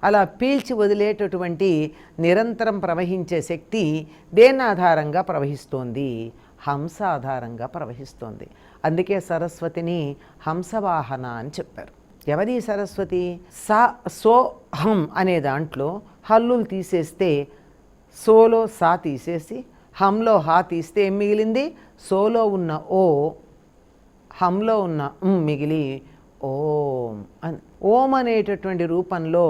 అలా పీల్చి వదిలేటటువంటి నిరంతరం ప్రవహించే శక్తి దేని ఆధారంగా ప్రవహిస్తోంది? హంస ఆధారంగా ప్రవహిస్తోంది. అందుకే సరస్వతిని హంసవాహన అని చెప్పారు. ఎవరి సరస్వతి? సో హం అనే దాంట్లో హల్లులు తీసేస్తే, సోలో సా తీసేసి హంలో హా తీస్తే ఏం మిగిలింది? సోలో ఉన్న ఓ, హంలో ఉన్న మిగిలి ఓం అని. ఓం అనేటటువంటి రూపంలో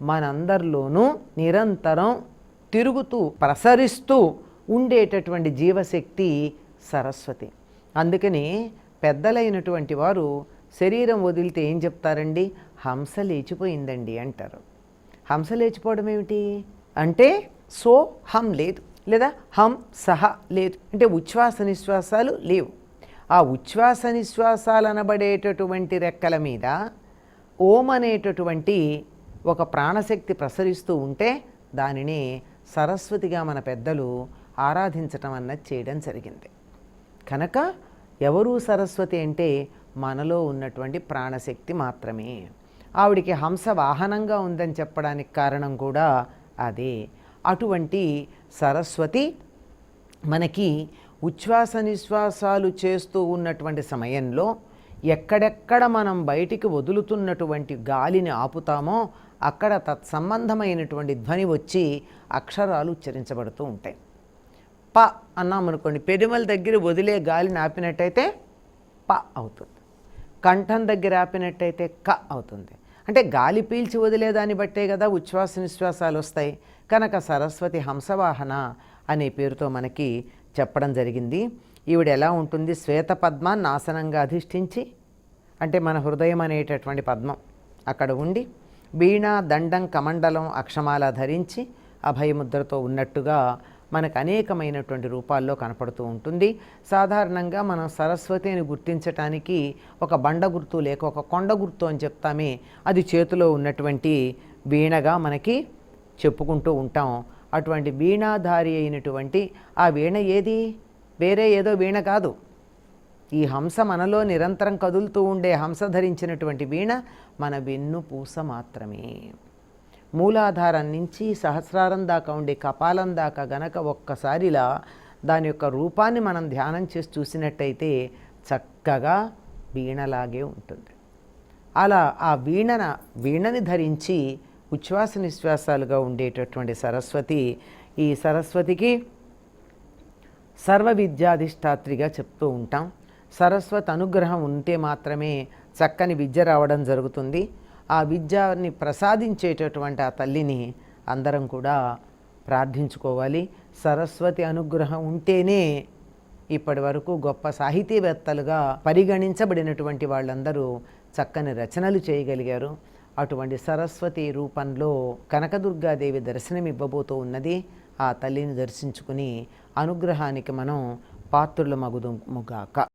మనందరిలోనూ నిరంతరం తిరుగుతూ ప్రసరిస్తూ ఉండేటటువంటి జీవశక్తి సరస్వతి. అందుకని పెద్దలైనటువంటి వారు శరీరం వదిలితే ఏం చెప్తారండి? హంస లేచిపోయిందండి అంటారు. హంస లేచిపోవడం ఏమిటి అంటే సో హం లేదు, లేదా హం సహ లేదు, అంటే ఉచ్ఛ్వాస నిశ్వాసాలు లేవు. ఆ ఉచ్ఛ్వాస నిశ్వాసాలు అనబడేటటువంటి రెక్కల మీద ఓం అనేటటువంటి ఒక ప్రాణశక్తి ప్రసరిస్తూ ఉంటే దానిని సరస్వతిగా మన పెద్దలు ఆరాధించటం అన్నది చేయడం జరిగింది. కనుక ఎవరు సరస్వతి అంటే మనలో ఉన్నటువంటి ప్రాణశక్తి మాత్రమే. ఆవిడికి హంస వాహనంగా ఉందని చెప్పడానికి కారణం కూడా అదే. అటువంటి సరస్వతి మనకి ఉచ్ఛ్వాస నిశ్వాసాలు చేస్తూ ఉన్నటువంటి సమయంలో ఎక్కడెక్కడ మనం బయటికి వదులుతున్నటువంటి గాలిని ఆపుతామో అక్కడ తత్సంబంధమైనటువంటి ధ్వని వచ్చి అక్షరాలు ఉచ్చరించబడుతూ ఉంటాయి. ప అన్నామనుకోండి, పెదవుల దగ్గర వదిలే గాలిని ఆపినట్టయితే ప అవుతుంది. కంఠం దగ్గర ఆపినట్టయితే క అవుతుంది. అంటే గాలి పీల్చి వదిలేదాన్ని బట్టే కదా ఉచ్ఛ్వాస నిశ్వాసాలు వస్తాయి. కనుక సరస్వతి హంసవాహన అనే పేరుతో మనకి చెప్పడం జరిగింది. ఈవిడ ఎలా ఉంటుంది? శ్వేత పద్మాన్ని ఆసనంగా అధిష్ఠించి, అంటే మన హృదయం అనేటటువంటి పద్మం అక్కడ ఉండి, వీణ దండం కమండలం అక్షమాల ధరించి అభయముద్రతో ఉన్నట్టుగా మనకు అనేకమైనటువంటి రూపాల్లో కనపడుతూ ఉంటుంది. సాధారణంగా మనం సరస్వతిని గుర్తించటానికి ఒక బండ గుర్తు లేక ఒక కొండ గుర్తు అని చెప్తామే, అది చేతిలో ఉన్నటువంటి వీణగా మనకి చెప్పుకుంటూ ఉంటాం. అటువంటి వీణాధారి అయినటువంటి ఆ వీణ ఏది? వేరే ఏదో వీణ కాదు. ఈ హంస మనలో నిరంతరం కదులుతూ ఉండే హంస ధరించినటువంటి వీణ మన వెన్ను పూస మాత్రమే. మూలాధారం నుంచి సహస్రారం దాకా ఉండే కపాలం దాకా గనక ఒక్కసారిలా దాని యొక్క రూపాన్ని మనం ధ్యానం చేసి చూసినట్టయితే చక్కగా వీణలాగే ఉంటుంది. అలా ఆ వీణని ధరించి ఉచ్ఛ్వాస నిశ్వాసాలుగా ఉండేటటువంటి సరస్వతి, ఈ సరస్వతికి సర్వ విద్యాధిష్టాత్రిగా చెప్తూ ఉంటాం. సరస్వతి అనుగ్రహం ఉంటే మాత్రమే చక్కని విద్య రావడం జరుగుతుంది. ఆ విద్యని ప్రసాదించేటటువంటి ఆ తల్లిని అందరం కూడా ప్రార్థించుకోవాలి. సరస్వతి అనుగ్రహం ఉంటేనే ఇప్పటి వరకు గొప్ప సాహితీవేత్తలుగా పరిగణించబడినటువంటి వాళ్ళందరూ చక్కని రచనలు చేయగలిగారు. అటువంటి సరస్వతి రూపంలో కనకదుర్గాదేవి దర్శనమివ్వబోతూ ఉన్నది. ఆ తల్లిని దర్శించుకుని అనుగ్రహానికి మనం పాత్రులమగుదుముగాక.